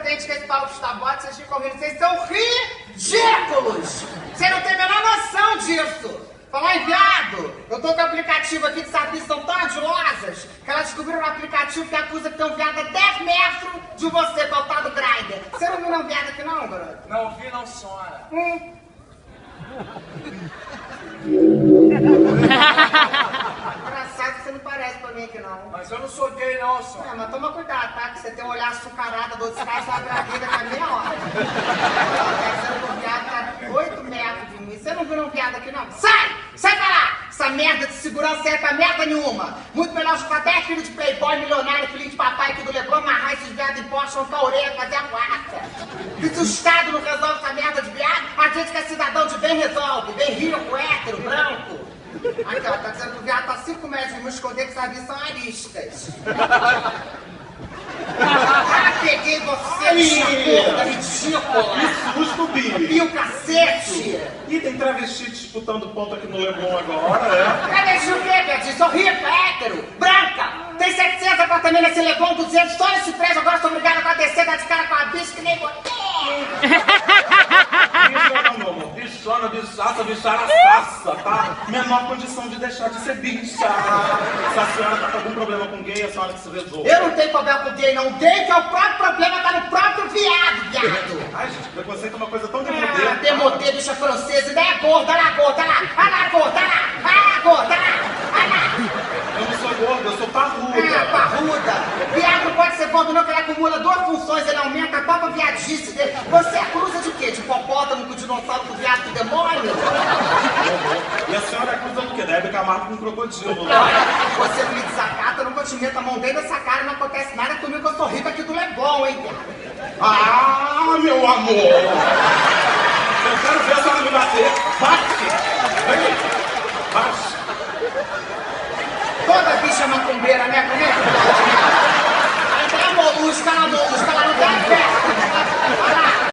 dente com esse pau da bota, vocês ficam rindo. Vocês são ridículos! Você não tem a menor noção disso! Falar em viado, eu tô com o aplicativo aqui de serviço, são tão ardiosas que elas descobriram um aplicativo que acusa que tem um viado a 10 metros de você, com o tal do Grindr. Você não viu um viado aqui não, garoto? Não vi, não, senhora. Engraçado que você não parece pra mim aqui não. Mas eu não sou gay, não, senhora. Mas toma cuidado, tá? Que você tem um olhar açucarado do outro cara, sua gravida com a minha hora. Você um viado tá 8 metros de mim. Você não viu um viado aqui não? Sai! Sai pra lá! Essa merda de segurança serve pra merda nenhuma. Muito melhor chupar 10 filhos de playboy milionário, filho de papai aqui do Leblon, amarrar esses viados em Porsche, pra orelha, fazer a quarta. E se o Estado não resolve essa merda de viado, a gente que é cidadão de bem resolve. Bem rico, hétero, branco. Aqui, ó, tá dizendo que o viado tá 5 metros de me esconder que serviço são aristas. Ah, peguei você, chapurda ridícula! Que susto, Billy! E o cacete! Ih, tem travesti disputando ponto aqui no Leblon agora, é? Travesti o quê, Betinho? Sou rica, hétero, branca! Tem 700 apartamentos nesse Leblon, 200, só esse prédio, agora sou obrigada a descer, dar de cara com a bicha que nem você! Bichona, meu amor, bichona, bichaça, bicharaçaça, tá? Menor condição de deixar de ser bicha. Se a senhora tá com algum problema com gay, a senhora que se resolve. Eu não tenho problema com gay, não. O gay que é o próprio problema, tá no próprio viado. Ai, gente, preconceito é uma coisa tão demodê. Ah, demodê, bicha francesa, ainda é gorda, olha lá, gorda, olha lá, olha lá, gorda, olha lá, olha lá, gorda, olha lá, olha lá. Eu não sou gorda, eu sou parruda. Ah, parruda. Viado não pode ser gordo não, que ele acumula 2 funções, ele aumenta a própria viadice dele. Você é cruza de quê? De hipopótamo com dinossauro, com viado, com demônio? E a senhora acusa do quê? Da Hebe Camargo com crocodilo, né? Olha, você me desacata, eu nunca te meto a mão dentro dessa cara, não acontece nada comigo, eu sou rico aqui do Leblon, hein, viado? Ah, meu amor! Eu quero ver a senhora me bater. Bate!